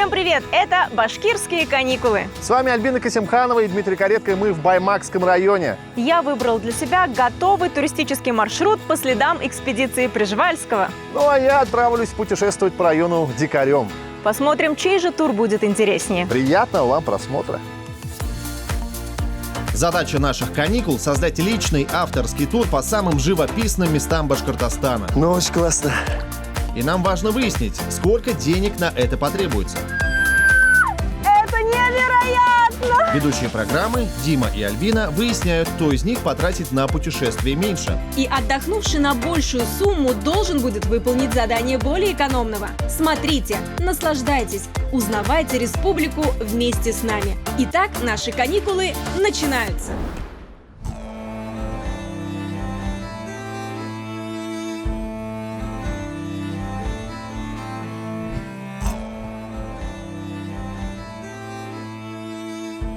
Всем привет! Это «Башкирские каникулы». С вами Альбина Касимханова и Дмитрий Каретко, и мы в Баймакском районе. Я выбрал для себя готовый туристический маршрут по следам экспедиции Пржевальского. Ну а я отправлюсь путешествовать по району дикарем. Посмотрим, чей же тур будет интереснее. Приятного вам просмотра. Задача наших каникул – создать личный авторский тур по самым живописным местам Башкортостана. Ну, очень классно. И нам важно выяснить, сколько денег на это потребуется. Это невероятно! Ведущие программы Дима и Альбина выясняют, кто из них потратит на путешествие меньше. И отдохнувший на большую сумму должен будет выполнить задание более экономного. Смотрите, наслаждайтесь, узнавайте республику вместе с нами. Итак, наши каникулы начинаются.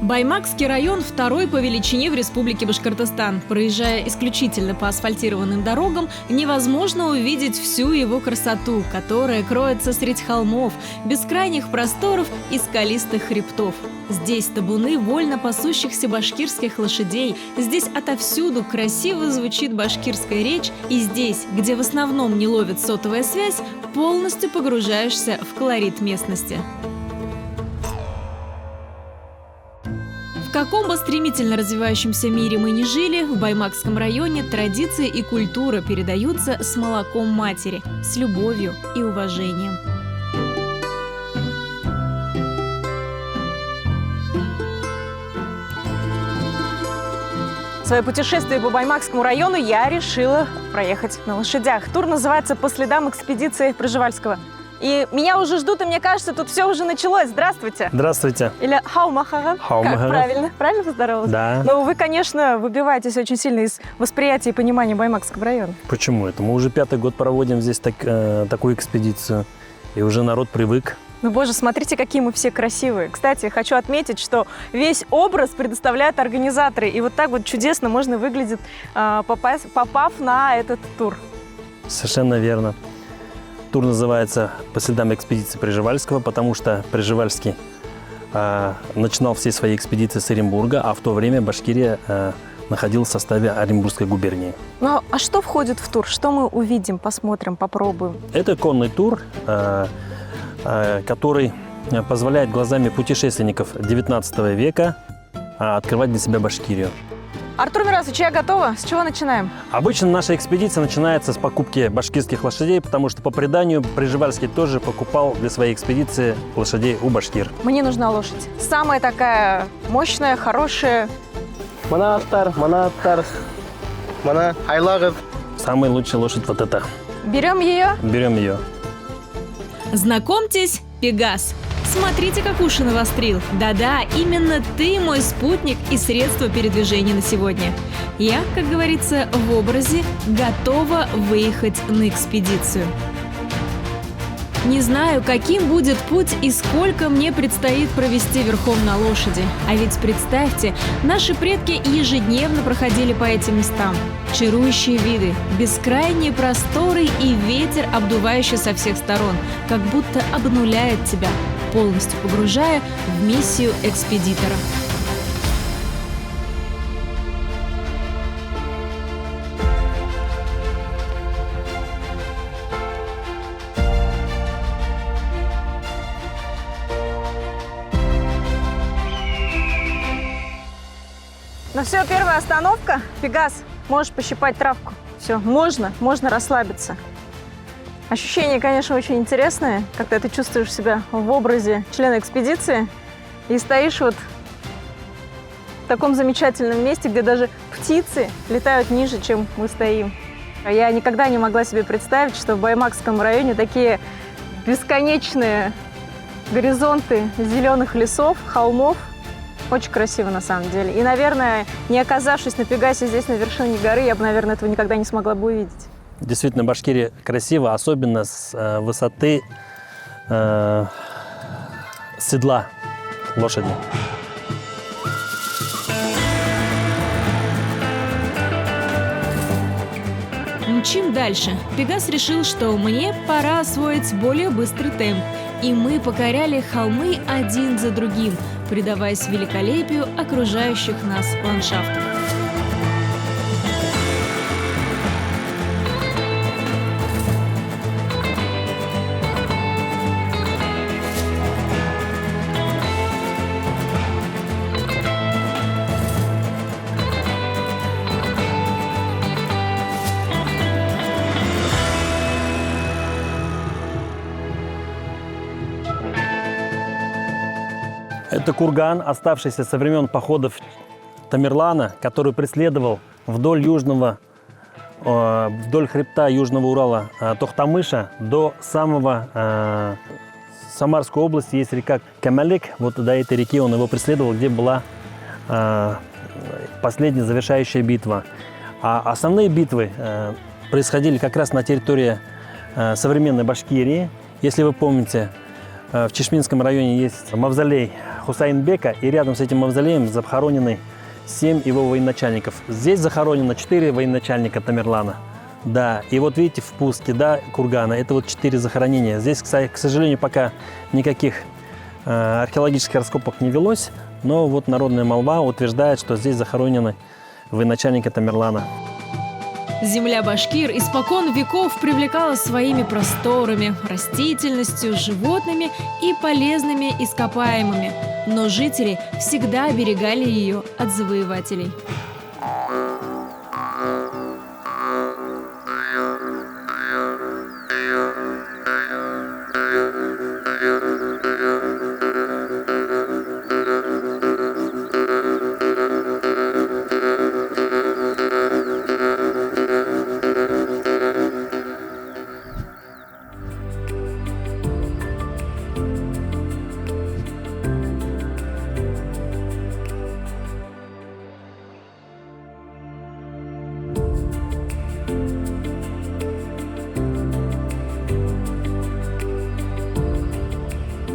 Баймакский район второй по величине в Республике Башкортостан. Проезжая исключительно по асфальтированным дорогам, невозможно увидеть всю его красоту, которая кроется среди холмов, бескрайних просторов и скалистых хребтов. Здесь табуны вольно пасущихся башкирских лошадей, здесь отовсюду красиво звучит башкирская речь, и здесь, где в основном не ловит сотовая связь, полностью погружаешься в колорит местности. В каком бы стремительно развивающемся мире мы ни жили, в Баймакском районе традиции и культура передаются с молоком матери, с любовью и уважением. Свое путешествие по Баймакскому району я решила проехать на лошадях. Тур называется «По следам экспедиции Пржевальского». И меня уже ждут, и мне кажется, тут все уже началось. Здравствуйте. Здравствуйте. Или хаумахага. Как правильно? Правильно поздоровалась? Да. Но вы, конечно, выбиваетесь очень сильно из восприятия и понимания Баймакского района. Почему это? Мы уже 5-й год проводим здесь такую экспедицию, и уже народ привык. Ну, боже, смотрите, какие мы все красивые. Кстати, хочу отметить, что весь образ предоставляют организаторы. И вот так вот чудесно можно выглядеть, попав на этот тур. Совершенно верно. Тур называется «По следам экспедиции Пржевальского», потому что Пржевальский начинал все свои экспедиции с Оренбурга, а в то время Башкирия находилась в составе Оренбургской губернии. Ну, а что входит в тур? Что мы увидим, посмотрим, попробуем? Это конный тур, который позволяет глазами путешественников 19 века открывать для себя Башкирию. Артур Мирасович, я готова. С чего начинаем? Обычно наша экспедиция начинается с покупки башкирских лошадей, потому что, по преданию, Пржевальский тоже покупал для своей экспедиции лошадей у башкир. Мне нужна лошадь. Самая такая мощная, хорошая. Мана Айлагов. Самая лучшая лошадь вот эта. Берем ее? Берем ее. Знакомьтесь, Пегас. Смотрите, как уши навострил. Да-да, именно ты мой спутник и средство передвижения на сегодня. Я, как говорится, в образе готова выехать на экспедицию. Не знаю, каким будет путь и сколько мне предстоит провести верхом на лошади. А ведь представьте, наши предки ежедневно проходили по этим местам. Чарующие виды, бескрайние просторы и ветер, обдувающий со всех сторон, как будто обнуляет тебя, полностью погружая в миссию экспедитора. Ну все, первая остановка. Пегас, можешь пощипать травку. Все, можно расслабиться. Ощущения, конечно, очень интересные, когда ты чувствуешь себя в образе члена экспедиции и стоишь вот в таком замечательном месте, где даже птицы летают ниже, чем мы стоим. Я никогда не могла себе представить, что в Баймакском районе такие бесконечные горизонты зеленых лесов, холмов. Очень красиво на самом деле. И, наверное, не оказавшись на Пегасе здесь, на вершине горы, я бы, наверное, этого никогда не смогла бы увидеть. Действительно, Башкирия красиво, особенно с высоты седла лошади. Мчим дальше. Пегас решил, что мне пора освоить более быстрый темп. и мы покоряли холмы один за другим, предаваясь великолепию окружающих нас ландшафтов. Это курган, оставшийся со времен походов Тамерлана, который преследовал вдоль хребта Южного Урала Тохтамыша до самого Самарской области. Есть река Камалек, вот до этой реки он его преследовал, где была последняя завершающая битва. А основные битвы происходили как раз на территории современной Башкирии. Если вы помните, в Чешминском районе есть мавзолей Хусайнбека, и рядом с этим мавзолеем захоронены 7 его военачальников. Здесь захоронено 4 военачальника Тамерлана. Да, и вот видите, в спуске, да, кургана, это вот 4 захоронения. Здесь, к сожалению, пока никаких археологических раскопок не велось, но вот народная молва утверждает, что здесь захоронены военачальники Тамерлана. Земля башкир испокон веков привлекала своими просторами, растительностью, животными и полезными ископаемыми, но жители всегда оберегали ее от завоевателей.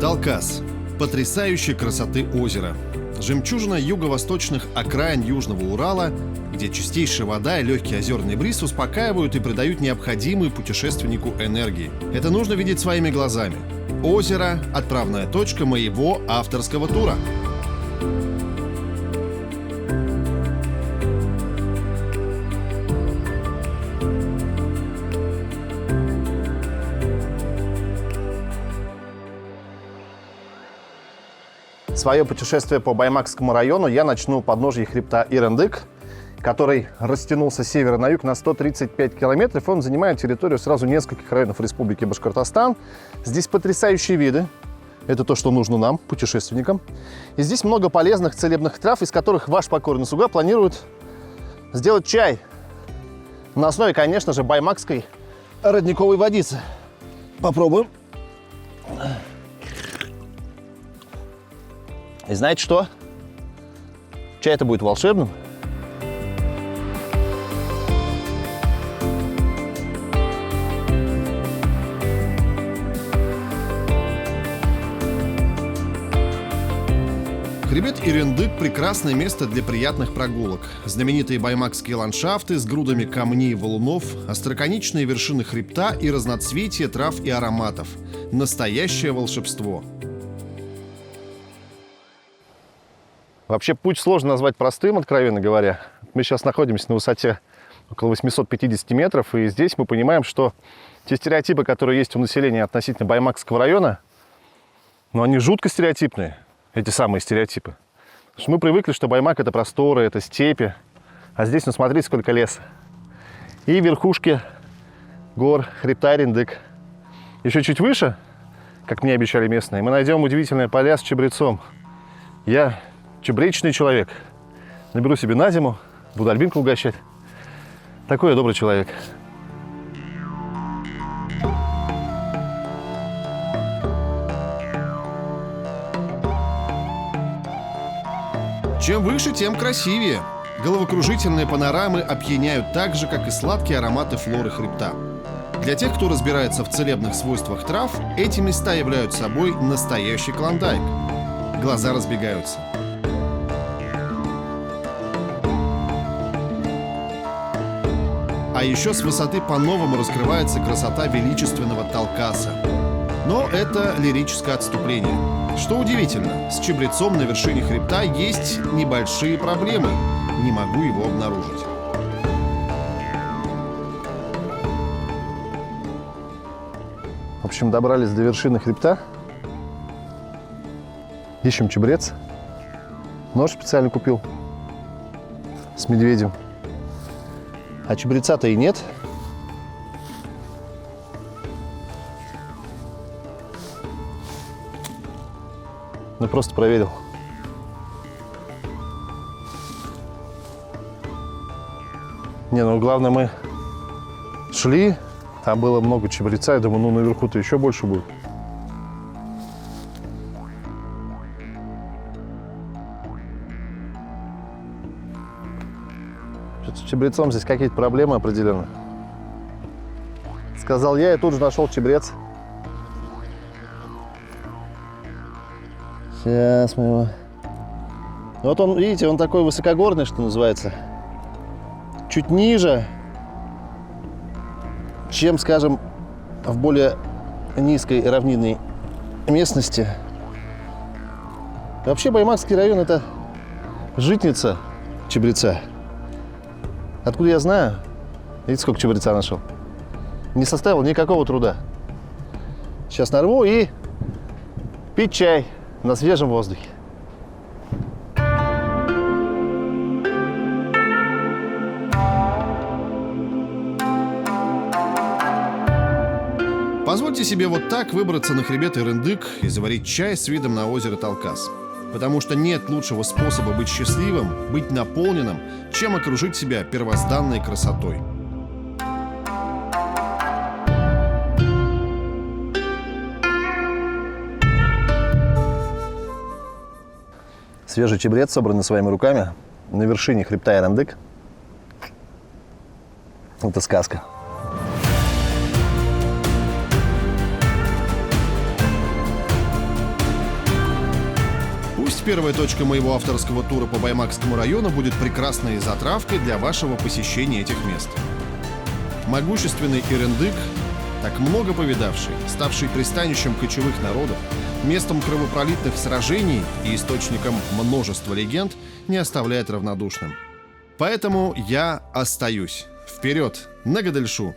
Талкас. Потрясающей красоты озеро. Жемчужина юго-восточных окраин Южного Урала, где чистейшая вода и легкий озерный бриз успокаивают и придают необходимую путешественнику энергии. Это нужно видеть своими глазами. Озеро – отправная точка моего авторского тура. Свое путешествие по Баймакскому району я начну у подножия хребта Ирендык, который растянулся с севера на юг на 135 километров. Он занимает территорию сразу нескольких районов Республики Башкортостан. Здесь потрясающие виды. Это то, что нужно нам, путешественникам. И здесь много полезных целебных трав, из которых ваш покорный слуга планирует сделать чай. На основе, конечно же, баймакской родниковой водицы. Попробуем. И знаете что? Чай это будет волшебным. Хребет Ирендык – прекрасное место для приятных прогулок. Знаменитые баймакские ландшафты с грудами камней и валунов, остроконечные вершины хребта и разноцветие трав и ароматов. Настоящее волшебство. Вообще путь сложно назвать простым, откровенно говоря. Мы сейчас находимся на высоте около 850 метров, и здесь мы понимаем, что те стереотипы, которые есть у населения относительно Баймакского района, они жутко стереотипные, эти самые стереотипы. Потому что мы привыкли, что Баймак – это просторы, это степи, а здесь, смотрите, сколько леса. И верхушки гор хребта Ирендык. Еще чуть выше, как мне обещали местные, мы найдем удивительные поля с чабрецом. Я чабречный человек. Наберу себе на зиму, буду Альбинку угощать. Такой я добрый человек. Чем выше, тем красивее. Головокружительные панорамы опьяняют так же, как и сладкие ароматы флоры хребта. Для тех, кто разбирается в целебных свойствах трав, эти места являются собой настоящий клондайк. Глаза разбегаются. А еще с высоты по-новому раскрывается красота величественного Талкаса. Но это лирическое отступление. Что удивительно, с чабрецом на вершине хребта есть небольшие проблемы. Не могу его обнаружить. В общем, добрались до вершины хребта. Ищем чабрец. Нож специально купил. С медведем. А чабреца-то и нет. Ну, просто проверил. Не, ну главное, мы шли, там было много чабреца, я думаю, ну наверху-то еще больше будет. Что-то с чабрецом здесь какие-то проблемы определенно. Сказал я, и тут же нашел чабрец. Сейчас мы его... Вот он, видите, он такой высокогорный, что называется. Чуть ниже, чем, скажем, в более низкой и равнинной местности. Вообще Баймакский район – это житница чабреца. Откуда я знаю? Видите, сколько чабреца нашел? Не составил никакого труда. Сейчас нарву и пить чай на свежем воздухе. Позвольте себе вот так выбраться на хребет Ирындык и заварить чай с видом на озеро Талкас. Потому что нет лучшего способа быть счастливым, быть наполненным, чем окружить себя первозданной красотой. Свежий чабрец, собранный своими руками на вершине хребта Ирындык. Это сказка. Пусть первая точка моего авторского тура по Баймакскому району будет прекрасной затравкой для вашего посещения этих мест. Могущественный Ирындык, так много повидавший, ставший пристанищем кочевых народов, местом кровопролитных сражений и источником множества легенд, не оставляет равнодушным. Поэтому я остаюсь. Вперед, на Гадельшу!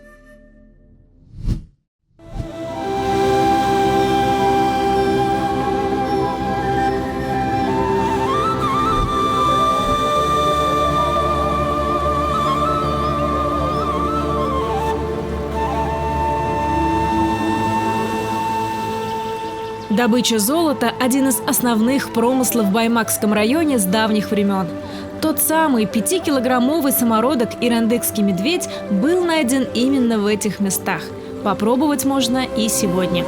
Добыча золота – один из основных промыслов в Баймакском районе с давних времен. Тот самый 5-килограммовый самородок ирандыкский медведь был найден именно в этих местах. Попробовать можно и сегодня.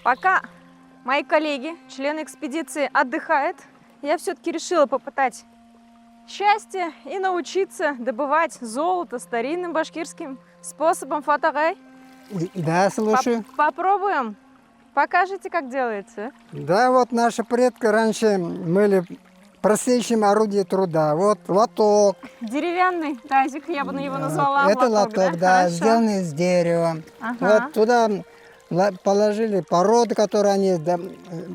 Пока мои коллеги, члены экспедиции, отдыхают, я все-таки решила попытать счастье и научиться добывать золото старинным башкирским способом. Фатагай. Да, слушаю. Попробуем. Покажите, как делается. Да, вот наши предки раньше мыли простейшим орудием труда. Вот лоток. Деревянный тазик, я бы его назвала. Это лоток, да, Хорошо. сделанный из дерева. Ага. Вот туда положили породы, которые они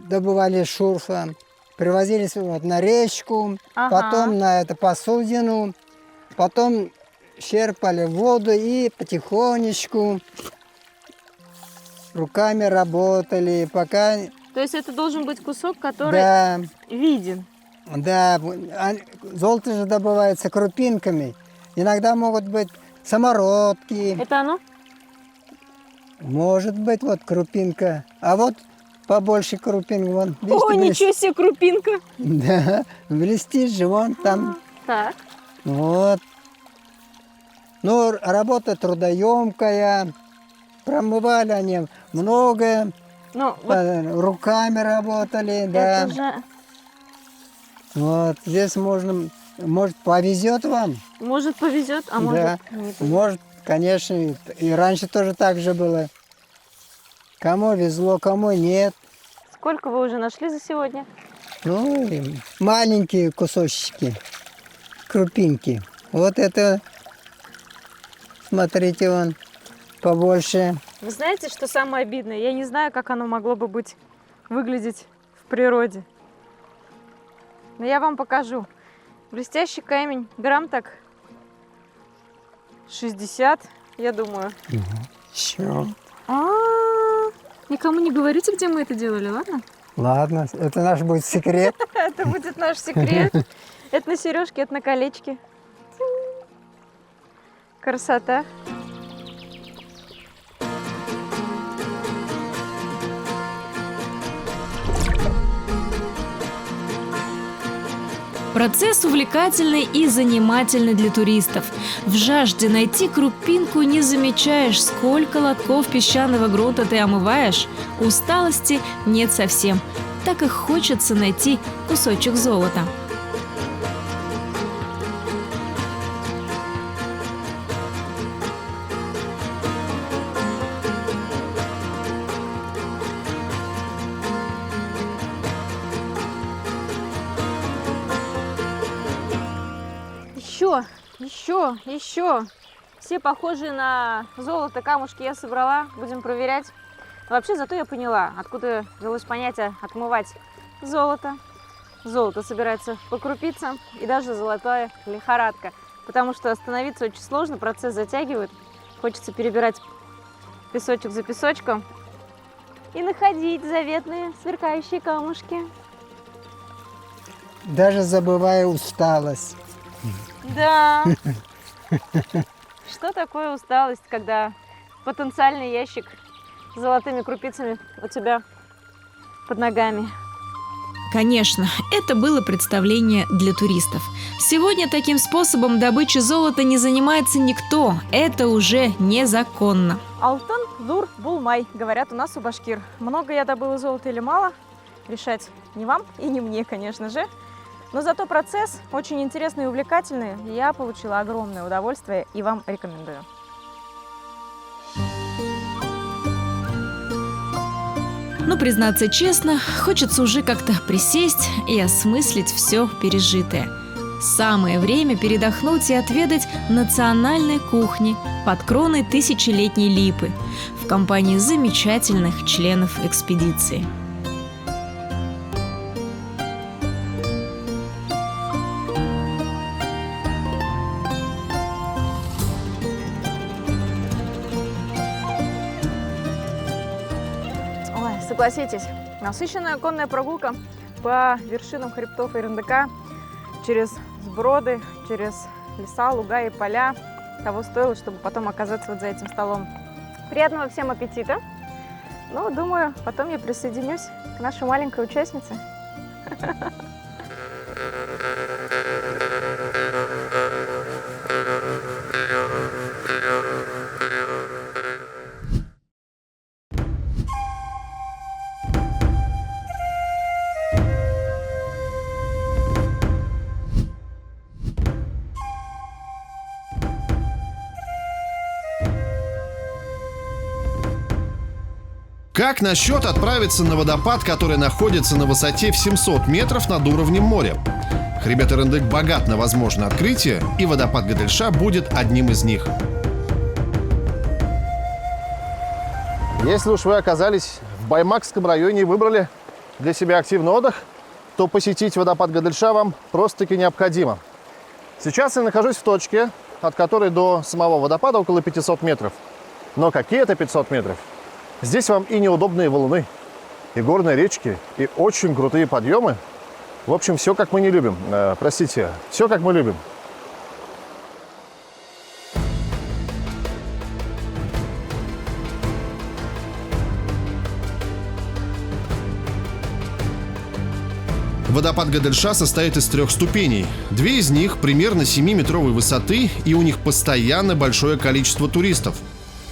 добывали из шурфа. Привозились вот на речку, Ага. потом на эту посудину, потом черпали воду и потихонечку руками работали, пока... То есть это должен быть кусок, который Да, виден. да, золото же добывается крупинками. Иногда могут быть самородки, Это оно? может быть вот крупинка, а вот побольше крупинок. Вон, О, видите, ничего себе, крупинка. Да, блестит же, вон там. Так. Вот. Ну, работа трудоемкая. Промывали они многое. Ну, вот Руками работали, да. это же, Вот, здесь можно, может, повезет вам. может, повезет, а может, Да. не повезет. Может, конечно, и раньше тоже так же было. Кому везло, кому нет. Сколько вы уже нашли за сегодня? Ну, и маленькие кусочки, крупинки. Вот это смотрите, он побольше. Вы знаете, что самое обидное? Я не знаю, как оно могло бы выглядеть в природе. Но я вам покажу. Блестящий камень, грамм так 60, я думаю. Все. Никому не говорите, где мы это делали, ладно? Ладно, это наш будет секрет. Это будет наш секрет. Это на сережке, это на колечке. Красота. Процесс увлекательный и занимательный для туристов. В жажде найти крупинку не замечаешь, сколько лотков песчаного грунта ты омываешь. Усталости нет совсем. Так и хочется найти кусочек золота. Еще. Все похожие на золото камушки я собрала. Будем проверять. Но вообще, зато я поняла, откуда взялось понятие отмывать золото. Золото собирается по крупицам и даже золотая лихорадка. Потому что остановиться очень сложно, процесс затягивает. Хочется перебирать песочек за песочком и находить заветные сверкающие камушки. Даже забывая усталость. Да. Что такое усталость, когда потенциальный ящик с золотыми крупицами у тебя под ногами? Конечно, это было представление для туристов. Сегодня таким способом добычи золота не занимается никто. Это уже незаконно. Алтын, дур, булмай, говорят у нас у башкир. Много я добыла золота или мало? Решать не вам и не мне, конечно же. Но зато процесс очень интересный и увлекательный. Я получила огромное удовольствие и вам рекомендую. Но, признаться честно, хочется уже как-то присесть и осмыслить все пережитое. Самое время передохнуть и отведать национальной кухни под кроной тысячелетней липы в компании замечательных членов экспедиции. Согласитесь, насыщенная конная прогулка по вершинам хребтов РНДК, через сброды, через леса, луга и поля того стоило, чтобы потом оказаться вот за этим столом. Приятного всем аппетита! Ну, думаю, потом я присоединюсь к нашей маленькой участнице. Как насчет отправиться на водопад, который находится на высоте в 700 метров над уровнем моря? Хребет Эрендык богат на возможные открытия, и водопад Гадельша будет одним из них. Если уж вы оказались в Баймакском районе и выбрали для себя активный отдых, то посетить водопад Гадельша вам просто-таки необходимо. Сейчас я нахожусь в точке, от которой до самого водопада около 500 метров. Но какие это 500 метров? Здесь вам и неудобные валуны, и горные речки, и очень крутые подъемы. В общем, все как мы не любим. Все как мы любим. Водопад Гадельша состоит из 3 ступеней. 2 из них примерно 7-метровой высоты, и у них постоянно большое количество туристов.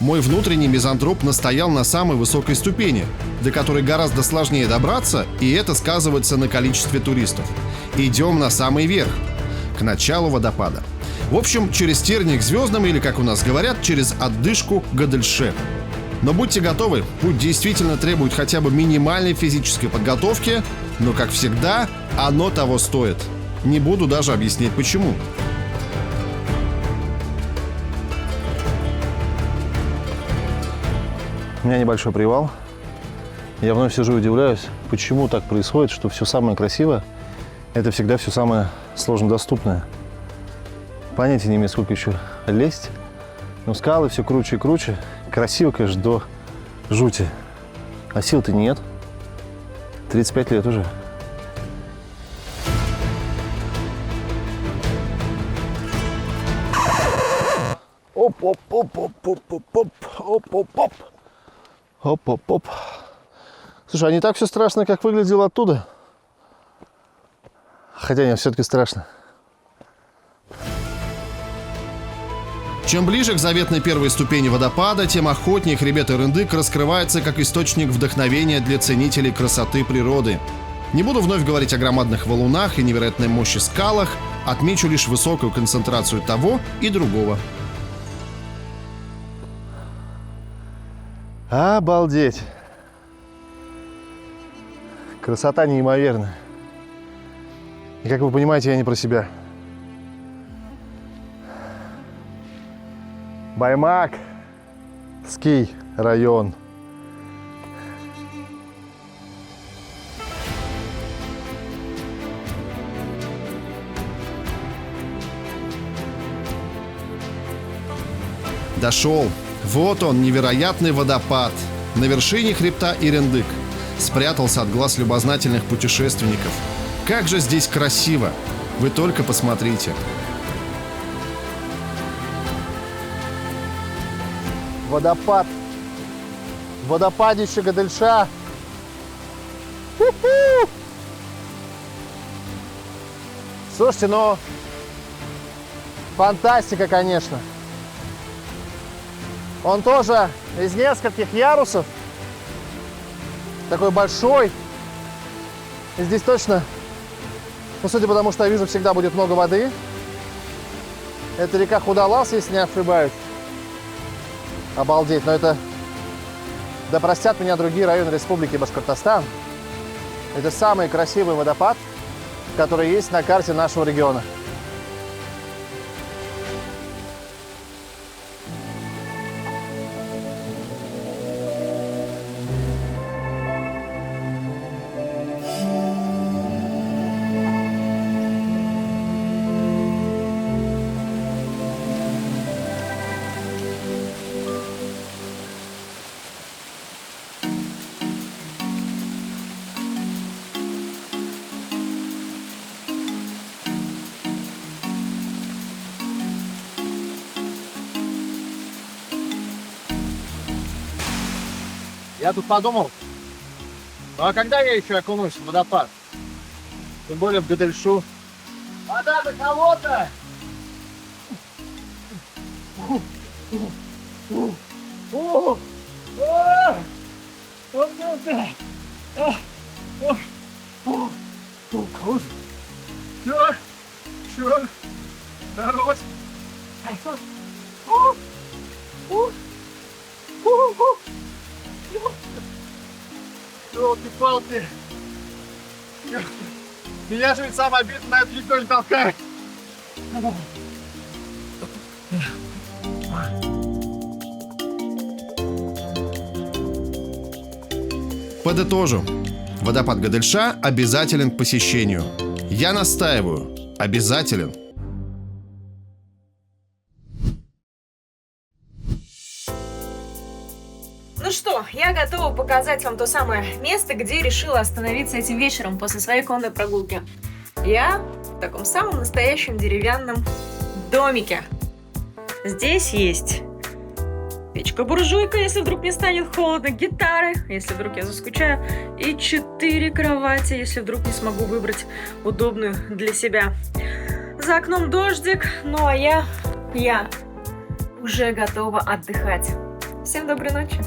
Мой внутренний мизантроп настоял на самой высокой ступени, до которой гораздо сложнее добраться, и это сказывается на количестве туристов. Идем на самый верх, к началу водопада. В общем, через тернии к звездам, или, как у нас говорят, через отдышку Гадельше. Но будьте готовы, путь действительно требует хотя бы минимальной физической подготовки, но, как всегда, оно того стоит. Не буду даже объяснять почему. У меня небольшой привал. Я вновь сижу и удивляюсь, почему так происходит, что все самое красивое – это всегда все самое сложнодоступное. Понятия не имею, сколько еще лезть. Но скалы все круче и круче. Красиво, конечно, до жути. А сил-то нет. 35 лет уже. Оп-оп-оп-оп-оп-оп-оп-оп-оп. Оп-оп-оп. Слушай, а не так все страшно, как выглядело оттуда? Хотя нет, все-таки страшно. Чем ближе к заветной первой ступени водопада, тем охотнее хребет Эрендык раскрывается как источник вдохновения для ценителей красоты природы. Не буду вновь говорить о громадных валунах и невероятной мощи скалах, отмечу лишь высокую концентрацию того и другого. Обалдеть! Красота неимоверная. И как вы понимаете, я не про себя. Баймакский район. Дошел. Вот он, невероятный водопад. На вершине хребта Эрендык. Спрятался от глаз любознательных путешественников. Как же здесь красиво! Вы только посмотрите. Водопад. Водопадище Гадельша. Ху-ху! Слушайте, ну, фантастика, конечно. Он тоже из нескольких ярусов. Такой большой. И здесь точно, ну, судя по тому, что я вижу, всегда будет много воды. Это река Худалас, если не ошибаюсь. Обалдеть, но это, да простят меня другие районы Республики Башкортостан, это самый красивый водопад, который есть на карте нашего региона. Я тут подумал, ну а когда я еще окунусь в водопад? Тем более в Гадельшу. Вода до кого-то! Чё? Народ! Ёлки-палки! Меня же ведь сам обидно на это никто не толкает! Подытожу. Водопад Гадельша обязателен к посещению. Я настаиваю. Обязателен. Ну что, я готова показать вам то самое место, где решила остановиться этим вечером после своей конной прогулки. Я в таком самом настоящем деревянном домике. Здесь есть печка-буржуйка, если вдруг мне станет холодно, гитары, если вдруг я заскучаю, и 4 кровати, если вдруг не смогу выбрать удобную для себя. За окном дождик, ну а я уже готова отдыхать. Всем доброй ночи!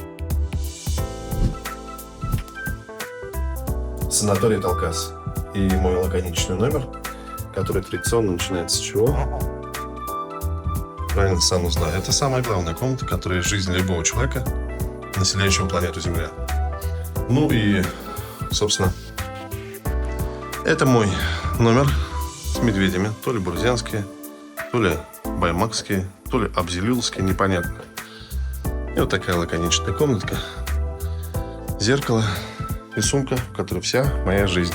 Санаторий Талкас. И мой лаконичный номер, который традиционно начинается с чего? Правильно, сам узнаю. Это самая главная комната, которая в жизни любого человека, населяющего планету Земля. Ну и, собственно, это мой номер с медведями. То ли бурзянские, то ли баймакские, то ли абзелилские, непонятно. И вот такая лаконичная комнатка. зеркало и сумка, в которой вся моя жизнь.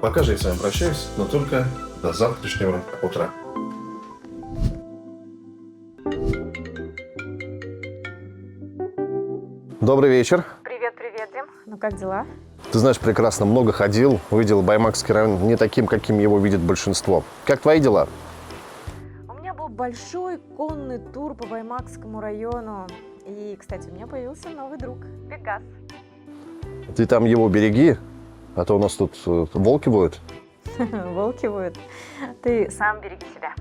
Пока же я с вами прощаюсь, но только до завтрашнего утра. Добрый вечер. Привет, Дим. Ну как дела? Ты знаешь, прекрасно много ходил, увидел Баймакский район не таким, каким его видит большинство. Как твои дела? У меня был большой конный тур по Баймакскому району. И, кстати, у меня появился новый друг – Пегас. Ты там его береги, а то у нас тут волки воют. Волки воют. Ты сам береги себя.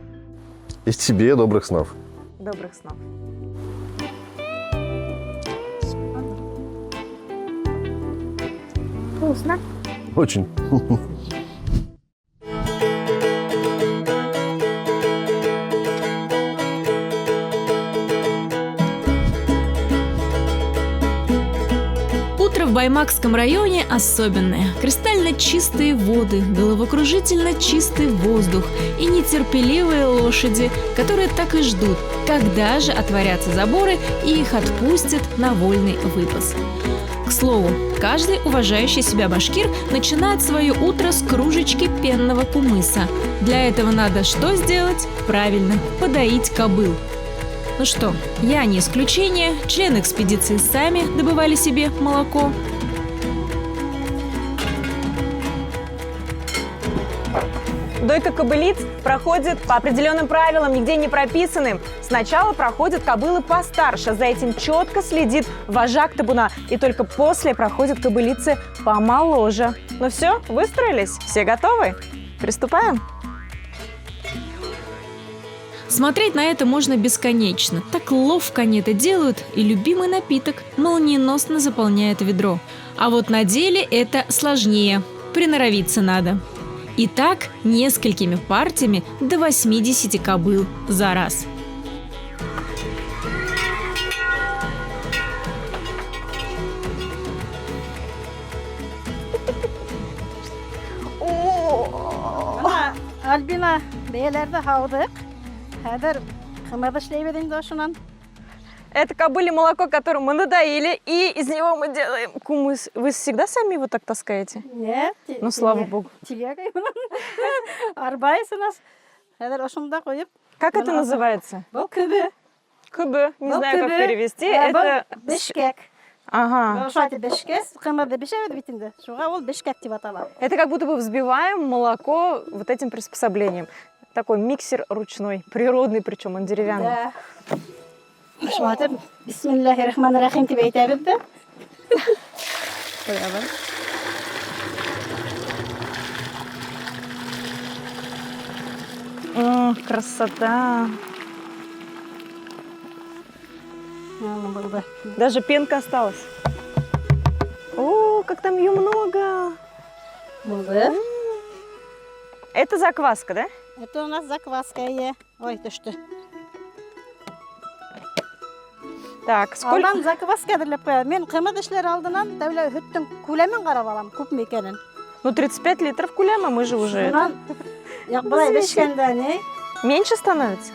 И тебе добрых снов. Добрых снов. Вкусно. Очень. Утро в Баймакском районе особенное. Кристально чистые воды, головокружительно чистый воздух и нетерпеливые лошади, которые так и ждут, когда же отворятся заборы и их отпустят на вольный выпас. К слову, каждый уважающий себя башкир начинает свое утро с кружечки пенного кумыса. Для этого надо что сделать? Правильно, подоить кобыл. Ну что, я не исключение, члены экспедиции сами добывали себе молоко. Дойка кобылиц проходит по определенным правилам, нигде не прописанным. Сначала проходят кобылы постарше, за этим четко следит вожак табуна. И только после проходят кобылицы помоложе. Ну все, выстроились? Все готовы? Приступаем? Смотреть на это можно бесконечно. Так ловко они это делают, и любимый напиток молниеносно заполняет ведро. А вот на деле это сложнее. Приноровиться надо. И так несколькими партиями до 80 кобыл за раз. Альбина бейлерді хаудық. Хәдір қымырды шлейбеден дошынан. Это кобыле молоко, которое мы надоили, и из него мы делаем кумыс. Вы всегда сами его так таскаете? Нет. Ну, слава богу. Тилегай мұнан. Арбайсынас. Хәдір ошында қойып. Как это называется? Бұл күбі. Кубы. Не Бұл знаю, как күбі. перевести. Бұл Это... бішкек. Ага. Ошайды бішкес. Қымырды бішеведі бітінді. Шуға ол бішкек деп аталады. Это как будто бы взбиваем молоко вот этим приспособлением. Такой миксер ручной, природный, причем он деревянный. Да. Шуатып, бисмиллахи-рахмани-рахим деп айтабыз да. Қоябыз. Красота. Болды. Даже пенка осталась. О, как там ее много. Болды. Это закваска, да? Это у нас закваска. Ой, ты что? Так, сколько? Алдан закваска әзірлеп қояды. Мен қымыз ішлер алдынан дәулі хүттің көлемін қарап алам, көп ме екенін. Ну, 35 литров кулема, мы же уже... Былай бішкенде не? Меньше становится?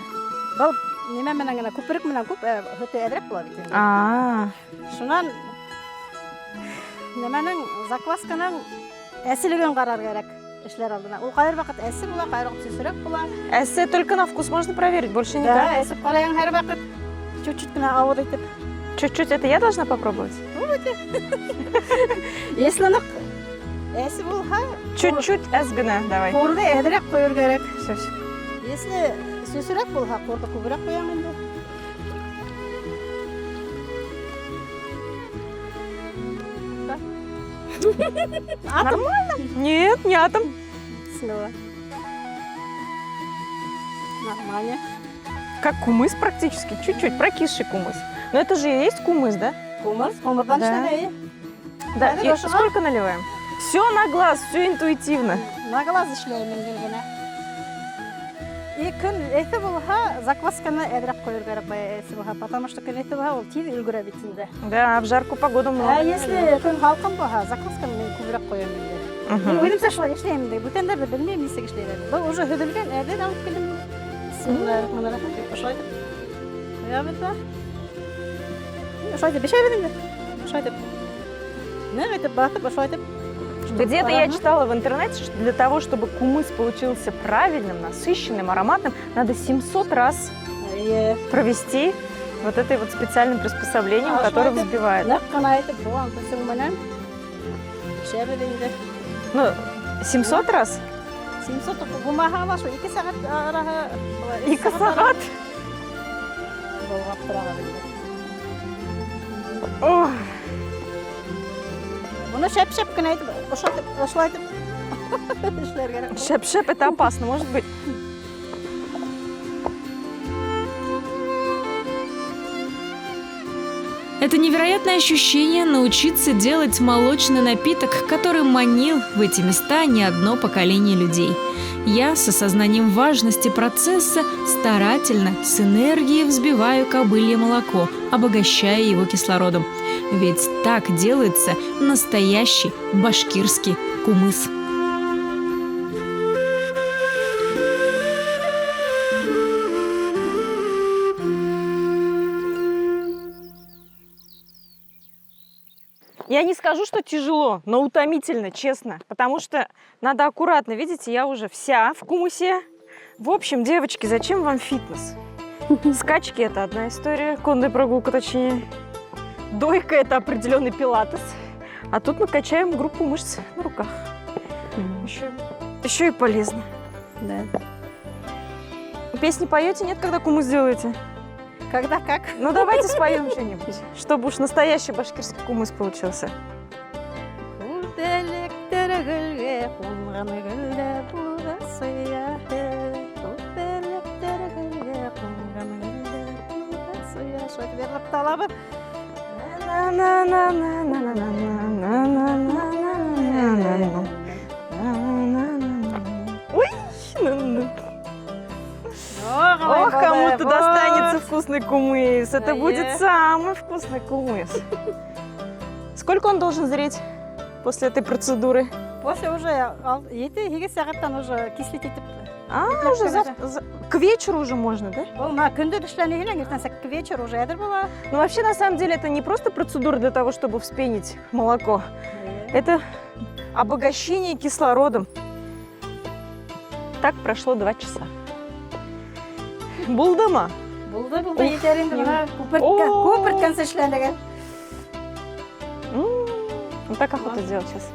Бұл неме менен генә күпірік менен күп хүтті әдірек болады екен. Шунан неменің заквасканың әсілігін қарар керек ішлер алдынан. Ол қайыр вақыт әсі була, қайыр вақыт сүсірек була. Әсі только на вкус можно проверить, больше никак. Да, әсіп қарайын әр вақыт чуть-чуть гына ауыр етіп. Чуть-чуть, это я должна попробовать? Если нық әсі болға... Чуть-чуть әзгіні, давай. Қорды әдірек қойыр керек. Все. Если сүсірек болға, қорды көбірек қоям енді. Атым? Нет, не атом. Снова. Нормально. Как кумыс практически, чуть-чуть, прокисший кумыс. Но это же и есть кумыс, да? Кумыс, кумырдан Да. ішіне. Да. Это И хорошо. сколько наливаем? Все на глаз, все интуитивно. На глаз ішлеймін келгені. И күн эти болға, заквасканы әдірек қойыр керек әсі болға, потому что күн эти болға, ол тез үлгірі бітінде. Да, в жаркую погоду много. А если күн халқын болға, заквасканы мен көбірек қойым енді. Мен өзімсе шылай ішлеймін де, бүтендерді білмеймін несек ішлеймін. Бұл уже хөділген әден алып келім. Бисмиллахи-рахмани-рахим деп ұшайды. Қоябыз да. Ұшайды, бешай бедім де. Ұшайды. Где-то я читала в интернете, что для того, чтобы кумыс получился правильным, насыщенным, ароматным, надо 700 раз провести вот этой вот специальным приспособлением, которое взбивает. Ну, 700 раз? 700 бумага şu 2 saat araha 2 saat. Ох, Bunu şep kına edip boşlayıp işler gerek. шеп-шеп, это опасно, может быть. Это невероятное ощущение научиться делать молочный напиток, который манил в эти места не одно поколение людей. Я с осознанием важности процесса старательно, с энергией взбиваю кобылье молоко, обогащая его кислородом. Ведь так делается настоящий башкирский кумыс. Я не скажу, что тяжело, но утомительно, честно. Потому что надо аккуратно. Видите, я уже вся в кумусе. В общем, девочки, зачем вам фитнес? Скачки – это одна история, конная прогулка точнее. Дойка – это определенный пилатес. А тут мы качаем группу мышц на руках. Еще и полезно. Да. Песни поете, нет, когда кумыс делаете? Когда как? Ну давайте споем что-нибудь, чтобы уж настоящий башкирский кумыс получился. Ох, кому-то достанется вкусный кумыс. Это будет самый вкусный кумыс. Сколько он должен зреть после этой процедуры? После уже 7-8 сағаттан уже кислить етіп. Уже к вечеру уже можно, да? Күнде ішләнеген, ертең к вечеру уже әдір бола. Ну, вообще, на самом деле, это не просто процедура для того, чтобы вспенить молоко. Это обогащение кислородом. Так прошло 2 часа. Булдыма? Булды етер енді көпірткенсі ішләнеген. Вот так охота сделать сейчас.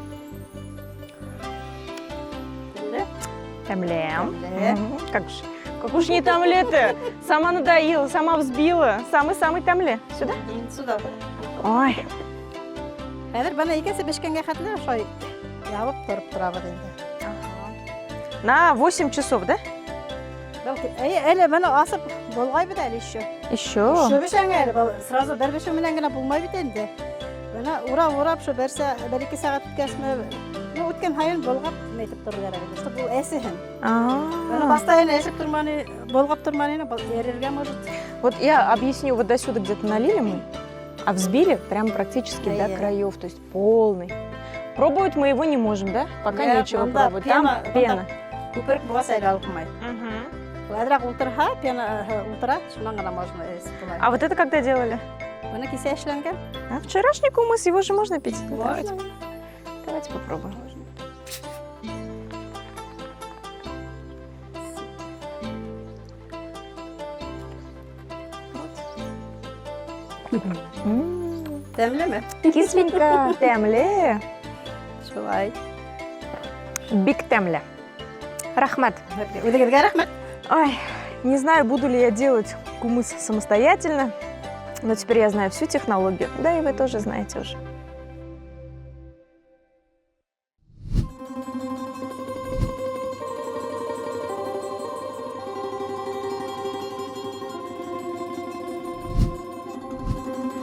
Томлем. Как уж не томле-то. Сама надоела, сама взбила. Самый-самый томле. Сюда? Сюда. Ой. Әдір бана екенсі бешкенге қатылы шай ябып тұрып тұрабы дейді. На 8 часов, да? Әлі бана асып болғай біді әлі еще. Еще? Şu бешенге әлі, сразу бір бешенмен гына болмай біді енді. Бана урап, şu 1 saat өткәсме, өткен хайын болғап нетіп тұру керек. Чтобы бұл әсіхін. Постоянно әсіп тұрманы, болғап тұрманы, ерерге может. Вот я объясню, вот до сюда где-то налили мы, а взбили прям практически до краев, то есть полный. Пробовать мы его не можем, да? Пока нечего пробовать. Там пена. Купырк болса әлі алқымай. Ладырақ ултырха, пена ултыра, шунан ғана можно әсіп бұлай. А вот это когда делали? Бұны кесе әшленген. Вчерашний кумыс, его же можно пить? Можно. Давайте попробуем. Тәмлі ме? Кисленько, темле. Шулай. Биг темле. Рахмат. Үлігерге рахмет. Ой, не знаю, буду ли я делать кумыс самостоятельно, но теперь я знаю всю технологию. Да и вы тоже знаете уже.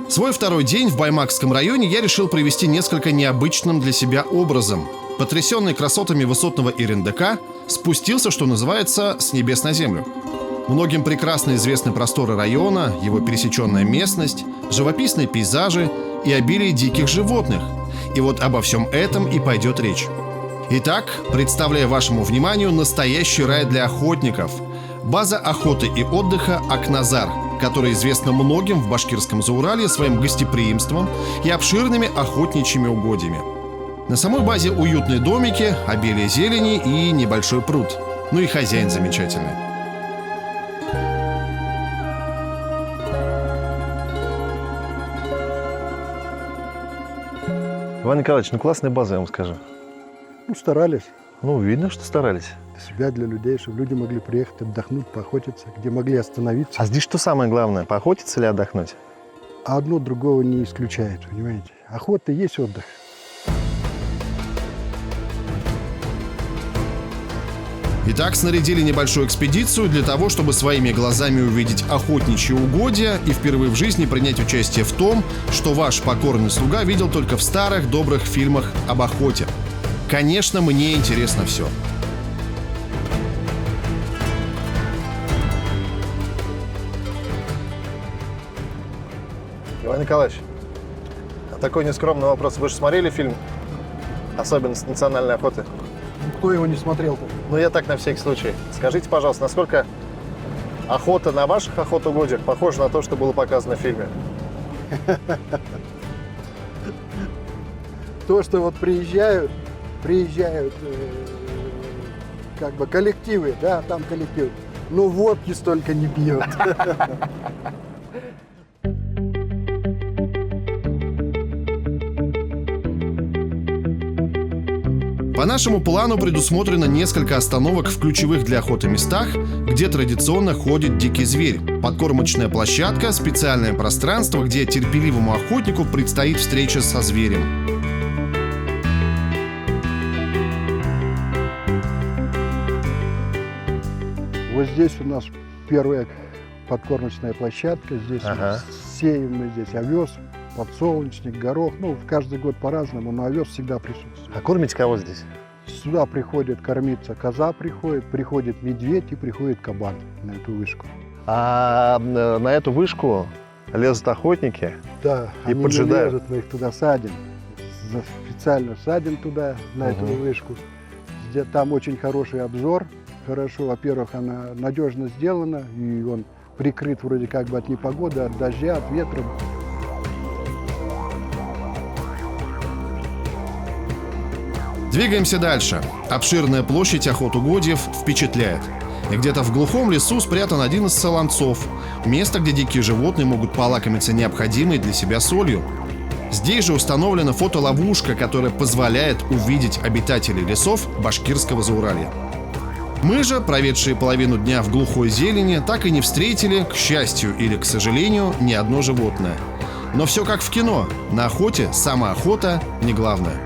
Свой второй день в Баймакском районе я решил провести несколько необычным для себя образом. Потрясенный красотами высотного Ирендека, спустился, что называется, с небес на землю. Многим прекрасно известны просторы района, его пересеченная местность, живописные пейзажи и обилие диких животных. И вот обо всем этом и пойдет речь. Итак, представляю вашему вниманию настоящий рай для охотников. База охоты и отдыха «Акназар», которое известно многим в башкирском Зауралье своим гостеприимством и обширными охотничьими угодьями. На самой базе уютные домики, обилие зелени и небольшой пруд. Ну и хозяин замечательный. Иван Николаевич, ну классная база, я вам скажу. Ну, старались. Ну, видно, что старались. Для себя, для людей, чтобы люди могли приехать, отдохнуть, поохотиться, где могли остановиться. А здесь что самое главное, поохотиться или отдохнуть? А одно другого не исключает, понимаете? Охота есть отдых. Итак, снарядили небольшую экспедицию для того, чтобы своими глазами увидеть охотничьи угодья и впервые в жизни принять участие в том, что ваш покорный слуга видел только в старых добрых фильмах об охоте. Конечно, мне интересно все. Иван Николаевич, такой нескромный вопрос. Вы же смотрели фильм «Особенность национальной охоты»? Кто его не смотрел-то? Ну, я так на всякий случай. Скажите, пожалуйста, насколько охота на ваших охотугодиях похожа на то, что было показано в фильме? То, что вот приезжают как бы коллективы, да, там коллектив. Ну, водки столько не пьют. По нашему плану предусмотрено несколько остановок в ключевых для охоты местах, где традиционно ходит дикий зверь. Подкормочная площадка, специальное пространство, где терпеливому охотнику предстоит встреча со зверем. Вот здесь у нас первая подкормочная площадка. Здесь сеем мы здесь овес, подсолнечник, горох. Ну, каждый год по-разному, но овес всегда присутствует. А кормите кого здесь? Сюда приходит кормиться коза, приходит медведь и приходит кабан на эту вышку. А на эту вышку лезут охотники? Да, и они поджидают. не лезут, мы их туда садим. Специально садим туда, на эту вышку. Там очень хороший обзор. Хорошо, во-первых, она надежно сделана, и он прикрыт вроде как бы от непогоды, от дождя, от ветра. Двигаемся дальше. Обширная площадь охотугодьев впечатляет. И где-то в глухом лесу спрятан один из солонцов. Место, где дикие животные могут полакомиться необходимой для себя солью. Здесь же установлена фотоловушка, которая позволяет увидеть обитателей лесов башкирского Зауралья. Мы же, проведшие половину дня в глухой зелени, так и не встретили, к счастью или к сожалению, ни одно животное. Но все как в кино. На охоте сама охота не главное.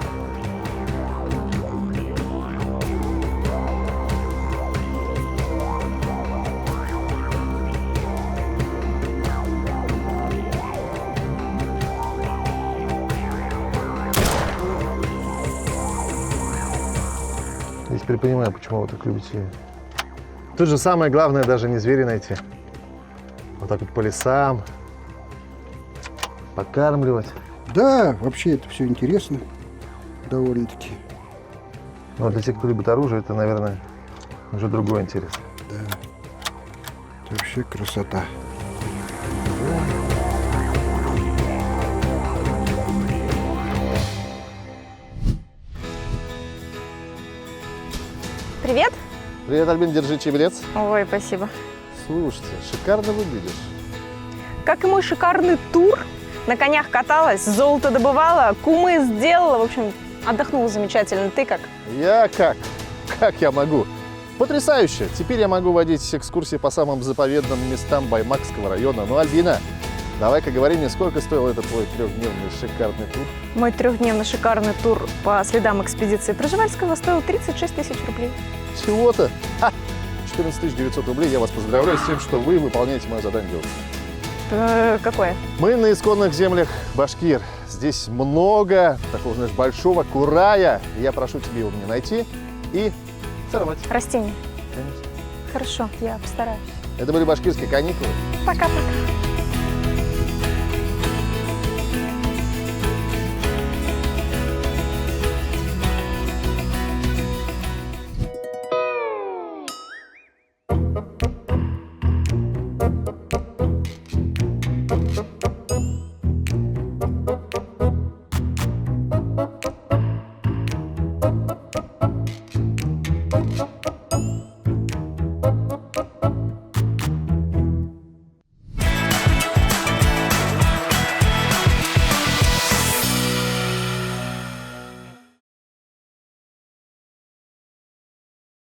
Я теперь понимаю, почему вы так любите. Тут же самое главное даже не звери найти. Вот так вот по лесам, покармливать. Да, вообще это все интересно довольно-таки. Но для тех, кто любит оружие, это, наверное, уже другой интерес. Да, это вообще красота. Привет. Привет, Альбин, держи чебрец. Ой, спасибо. Слушайте, шикарно выглядишь. Как и мой шикарный тур. На конях каталась, золото добывала, кумы сделала. В общем, отдохнула замечательно. Ты как? Я как? Как я могу? Потрясающе! Теперь я могу водить экскурсии по самым заповедным местам Баймакского района. Ну, Альбина, давай-ка говори мне, сколько стоил этот твой трехдневный шикарный тур? Мой трехдневный шикарный тур по следам экспедиции Пржевальского стоил 36 тысяч рублей. Всего-то? 14 900 рублей. Я вас поздравляю с тем, что вы выполняете мое задание делать. Какое? Мы на исконных землях башкир. Здесь много такого, знаешь, большого курая. Я прошу тебя его мне найти и сорвать. Растение. Конечно. Хорошо, я постараюсь. Это были башкирские каникулы. Пока-пока.